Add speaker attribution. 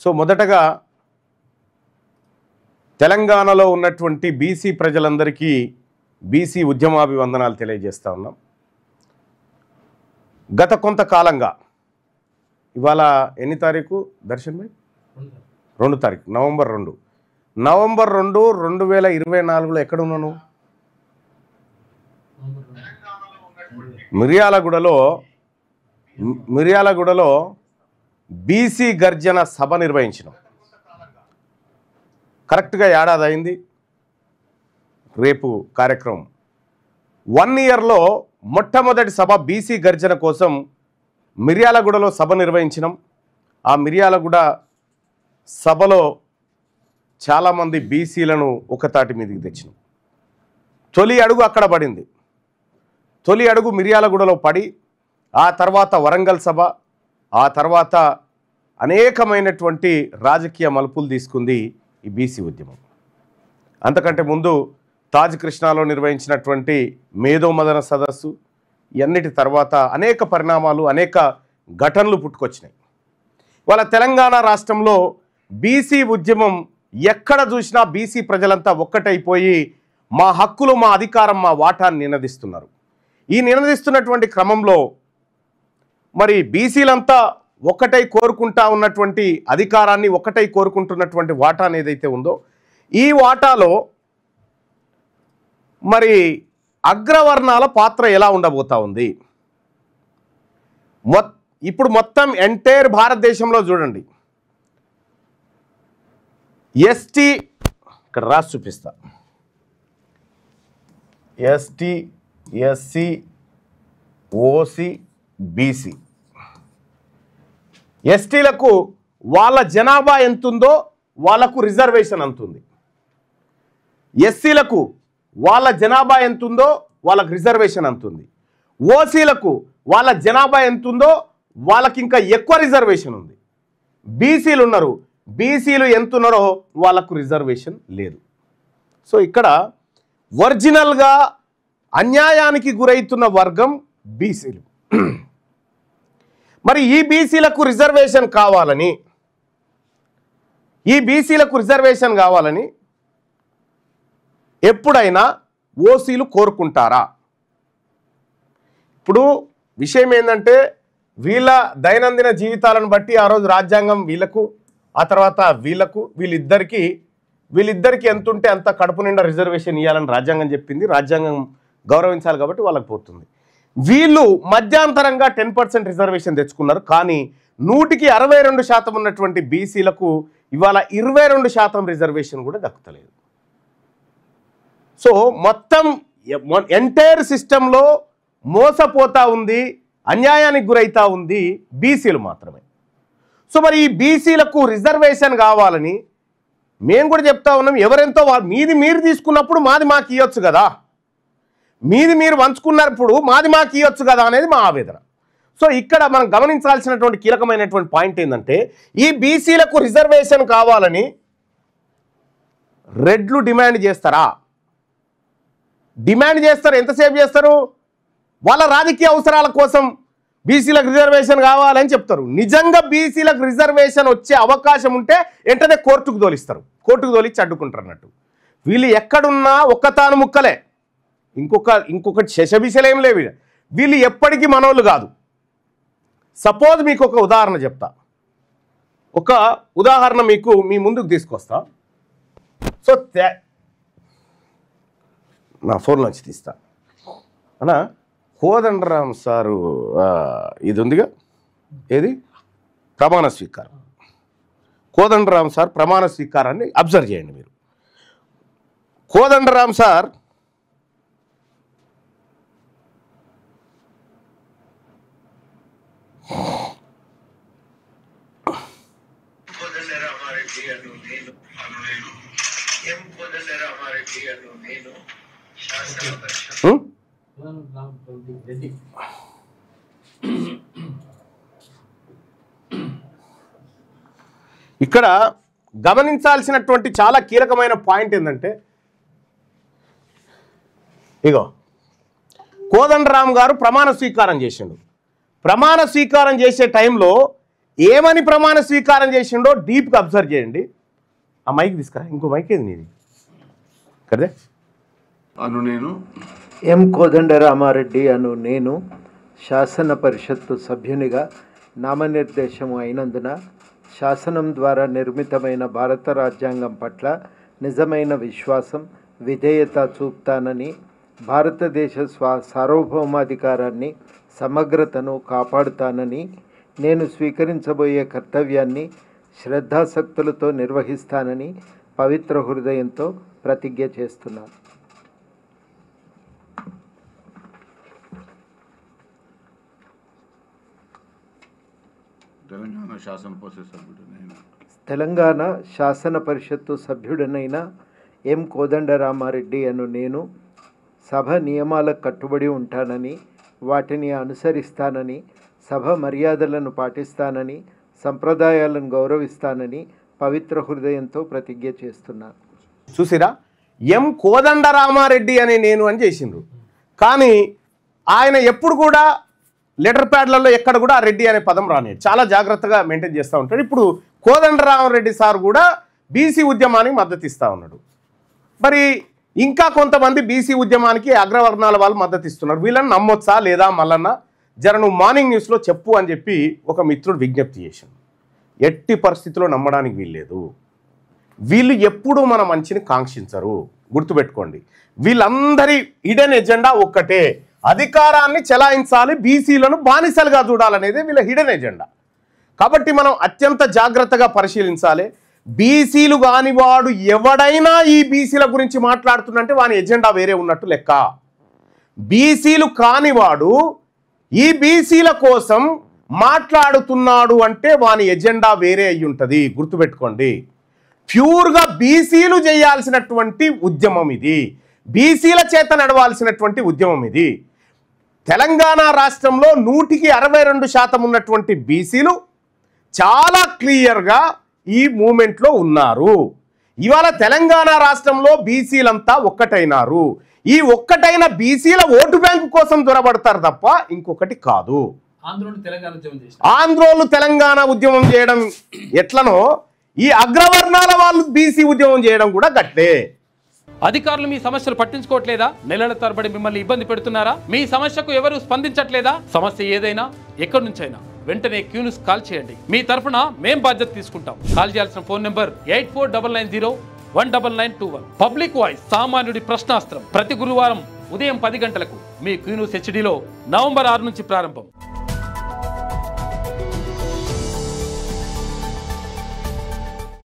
Speaker 1: So మొదటగా తెలంగాణలో ఉన్నటువంటి బీసీ ప్రజలందరికీ బీసీ ఉద్యమాభివందనాలు తెలియజేస్తా ఉన్నాం. గత కొంతకాలంగా ఇవాళ ఎన్ని తారీఖు దర్శన్ భాయ్? 2 తారీఖు, నవంబర్ 2, 2024లో ఎక్కడ ఉన్నాను? మిర్యాలగూడలో బీసీ గర్జన సభ నిర్వహించినాం. కరెక్ట్గా ఏడాది అయింది. రేపు కార్యక్రమం 1 ఇయర్లో మొట్టమొదటి సభ బీసీ గర్జన కోసం మిర్యాలగూడలో సభ నిర్వహించినాం. ఆ మిర్యాలగూడ సభలో చాలామంది బీసీలను ఒకతాటి మీదకి తెచ్చినాం. తొలి అడుగు అక్కడ పడింది. తొలి అడుగు మిర్యాలగూడలో పడి ఆ తర్వాత వరంగల్ సభ, ఆ తర్వాత అనేకమైనటువంటి రాజకీయ మలుపులు తీసుకుంది ఈ బీసీ ఉద్యమం. అంతకంటే ముందు తాజ్ కృష్ణాలో నిర్వహించినటువంటి మేధోమదన సదస్సు, ఇవన్నిటి తర్వాత అనేక పరిణామాలు, అనేక ఘటనలు పుట్టుకొచ్చినాయి. వాళ్ళ తెలంగాణ రాష్ట్రంలో బీసీ ఉద్యమం ఎక్కడ చూసినా బీసీ ప్రజలంతా ఒక్కటైపోయి మా హక్కులు, మా అధికారం, మా వాటాన్ని నినదిస్తున్నారు. ఈ నినదిస్తున్నటువంటి క్రమంలో మరి బీసీలంతా ఒక్కటై కోరుకుంటా ఉన్నటువంటి అధికారాన్ని, ఒక్కటై కోరుకుంటున్నటువంటి వాటాను ఏదైతే ఉందో, ఈ వాటాలో మరి అగ్రవర్ణాల పాత్ర ఎలా ఉండబోతా ఉంది? ఇప్పుడు మొత్తం ఎంటైర్ భారతదేశంలో చూడండి, ఎస్టీ, ఇక్కడ రాసి చూపిస్తా, ఎస్టీ, ఎస్సీ, ఓసీ, బీసీ. ఎస్టీలకు వాళ్ళ జనాభా ఎంతుందో వాళ్ళకు రిజర్వేషన్ అంతుంది. ఎస్సీలకు వాళ్ళ జనాభా ఎంతుందో వాళ్ళకు రిజర్వేషన్ అంతుంది. ఓసీలకు వాళ్ళ జనాభా ఎంతుందో వాళ్ళకి ఇంకా ఎక్కువ రిజర్వేషన్ ఉంది. బీసీలు ఉన్నారు, బీసీలు ఎంతున్నారో వాళ్ళకు రిజర్వేషన్ లేదు. సో ఇక్కడ ఒరిజినల్గా అన్యాయానికి గురైతున్న వర్గం బీసీలు. మరి ఈ బీసీలకు రిజర్వేషన్ కావాలని ఎప్పుడైనా ఓసీలు కోరుకుంటారా? ఇప్పుడు విషయం ఏంటంటే, వీళ్ళ దైనందిన జీవితాలను బట్టి ఆ రోజు రాజ్యాంగం వీళ్ళకు, ఆ తర్వాత వీళ్ళకు, వీళ్ళిద్దరికి ఎంత ఉంటే అంత కడుపు నిండా రిజర్వేషన్ ఇవ్వాలని రాజ్యాంగం చెప్పింది. రాజ్యాంగం గౌరవించాలి కాబట్టి వాళ్ళకి పోతుంది. వీళ్ళు మధ్యాంతరంగా 10% రిజర్వేషన్ తెచ్చుకున్నారు. కానీ 100కి 62% ఉన్నటువంటి బీసీలకు ఇవాళ 22% రిజర్వేషన్ కూడా దక్కుతలేదు. సో మొత్తం ఎంటైర్ సిస్టంలో మోసపోతా ఉంది, అన్యాయానికి గురైతా ఉంది బీసీలు మాత్రమే. సో మరి ఈ బీసీలకు రిజర్వేషన్ కావాలని మేము కూడా చెప్తా ఉన్నాం. ఎవరెంతో మీది మీరు తీసుకున్నప్పుడు మాది మాకు ఇవ్వచ్చు కదా, మీది మీరు పంచుకున్నప్పుడు మాది మాకు ఇవ్వచ్చు కదా అనేది మా ఆవేదన. సో ఇక్కడ మనం గమనించాల్సినటువంటి కీలకమైనటువంటి పాయింట్ ఏంటంటే, ఈ బీసీలకు రిజర్వేషన్ కావాలని రెడ్లు డిమాండ్ చేస్తారా? డిమాండ్ చేస్తారు. ఎంతసేపు చేస్తారు? వాళ్ళ రాజకీయ అవసరాల కోసం బీసీలకు రిజర్వేషన్ కావాలని చెప్తారు. నిజంగా బీసీలకు రిజర్వేషన్ వచ్చే అవకాశం ఉంటే వెంటనే కోర్టుకు తోలిస్తారు, కోర్టుకు తోలిచ్చి అడ్డుకుంటారు అన్నట్టు. వీళ్ళు ఎక్కడున్నా ఒక్కతాను ముక్కలే, ఇంకొకటి శశబిశలేం లేవు. వీళ్ళు ఎప్పటికీ మనోళ్ళు కాదు. సపోజ్ మీకు ఒక ఉదాహరణ చెప్తా, ఒక ఉదాహరణ మీకు మీ ముందుకు తీసుకొస్తా. సో నా ఫోన్లోంచి తీస్తా అన్నా. కోదండరామ్ సారు ఇది ఉందిగా, ఏది ప్రమాణ స్వీకారం. కోదండరామ్ సార్ ప్రమాణ స్వీకారాన్ని అబ్జర్వ్ చేయండి మీరు. కోదండరామ్ సార్ ఇక్కడ గమనించాల్సినటువంటి చాలా కీలకమైన పాయింట్ ఏంటంటే, ఇగో కోదండరామ్ గారు ప్రమాణ స్వీకారం చేసిండు. ప్రమాణ స్వీకారం చేసే టైంలో ఏమని ప్రమాణ స్వీకారం చేసిండో డీప్గా అబ్జర్వ్ చేయండి. ఆ మైక్ తీసుకురా, ఇంకో మైక్ ఏది నీది కదే.
Speaker 2: అను నేను
Speaker 3: ఎం కోదండరామారెడ్డి అను నేను శాసన పరిషత్తు సభ్యునిగా నామనిర్దేశము అయినందున శాసనం ద్వారా నిర్మితమైన భారత రాజ్యాంగం పట్ల నిజమైన విశ్వాసం, విధేయత చూపుతానని, భారతదేశ సార్వభౌమాధికారాన్ని, సమగ్రతను కాపాడుతానని, నేను స్వీకరించబోయే కర్తవ్యాన్ని శ్రద్ధాసక్తులతో నిర్వహిస్తానని పవిత్ర హృదయంతో ప్రతిజ్ఞ చేస్తున్నాను. తెలంగాణ శాసన పరిషత్తు సభ్యుడనైన ఎం కోదండరామారెడ్డి అను నేను సభ నియమాలకు కట్టుబడి ఉంటానని, వాటిని అనుసరిస్తానని, సభ మర్యాదలను పాటిస్తానని, సంప్రదాయాలను గౌరవిస్తానని పవిత్ర హృదయంతో ప్రతిజ్ఞ చేస్తున్నాను.
Speaker 1: చూసిరా, ఎం కోదండరామారెడ్డి అనే నేను అని చేసిండ్రు. కానీ ఆయన ఎప్పుడు కూడా లెటర్ ప్యాడ్లలో ఎక్కడ కూడా ఆ రెడ్డి అనే పదం రాలేదు. చాలా జాగ్రత్తగా మెయింటైన్ చేస్తూ ఉంటాడు. ఇప్పుడు కోదండరామారెడ్డి సార్ కూడా బీసీ ఉద్యమానికి మద్దతు ఇస్తూ ఉన్నాడు. మరి ఇంకా కొంతమంది బీసీ ఉద్యమానికి అగ్రవర్ణాల వాళ్ళు మద్దతు ఇస్తున్నారు. వీళ్ళని నమ్మొచ్చా లేదా మల్లన్న, జర నువ్వు మార్నింగ్ న్యూస్లో చెప్పు అని చెప్పి ఒక మిత్రుడు విజ్ఞప్తి చేశాడు. ఎట్టి పరిస్థితుల్లో నమ్మడానికి వీల్లేదు. వీళ్ళు ఎప్పుడూ మన మంచిని కాంక్షించరు, గుర్తుపెట్టుకోండి. వీళ్ళందరి హిడెన్ ఎజెండా ఒక్కటే, అధికారాన్ని చెలాయించాలి, బీసీలను బానిసలుగా చూడాలనేది వీళ్ళ హిడెన్ ఎజెండా. కాబట్టి మనం అత్యంత జాగ్రత్తగా పరిశీలించాలి. బీసీలు కానివాడు ఎవడైనా ఈ బీసీల గురించి మాట్లాడుతున్నంటే వాని ఎజెండా వేరే ఉన్నట్టు లెక్క. బీసీలు కానివాడు ఈ బీసీల కోసం మాట్లాడుతున్నాడు అంటే వాని ఎజెండా వేరే అయి ఉంటుంది, గుర్తుపెట్టుకోండి. ప్యూర్గా బీసీలు చేయాల్సినటువంటి ఉద్యమం ఇది, బీసీల చేత నడవాల్సినటువంటి ఉద్యమం ఇది. తెలంగాణ రాష్ట్రంలో 162% ఉన్నటువంటి బీసీలు చాలా క్లియర్గా ఈ మూమెంట్లో ఉన్నారు. ఇవాళ తెలంగాణ రాష్ట్రంలో బీసీలంతా ఒక్కటైనారు. ఈ ఒక్కటైన బీసీల ఓటు బ్యాంకు కోసం దొరబడతారు తప్ప ఇంకొకటి కాదు. ఆంధ్రోళ్ళు తెలంగాణ ఉద్యమం చేయడం ఎట్లనో ఈ అగ్రవర్ణాల వాళ్ళు బీసీ ఉద్యమం చేయడం కూడా గట్లే.
Speaker 4: అధికారులు మీ సమస్యలు పట్టించుకోవట్లేదా? నెలల తరబడి మిమ్మల్ని ఇబ్బంది పెడుతున్నారా? మీ సమస్యకు ఎవరు స్పందించట్లేదా? సమస్య ఏదైనా ఎక్కడి నుంచైనా వెంటనే క్యూన్యూస్ కాల్ చేయండి. మీ తరఫున మేం బాధ్యత తీసుకుంటాం. కాల్ చేయాల్సిన ఫోన్ నెంబర్ 8499019921. పబ్లిక్ వాయిస్, సామాన్యుడి ప్రశ్నాస్త్రం. ప్రతి గురువారం ఉదయం 10 గంటలకు మీ క్యూన్యూస్ హెచ్డీలో నవంబర్ 6 నుంచి ప్రారంభం.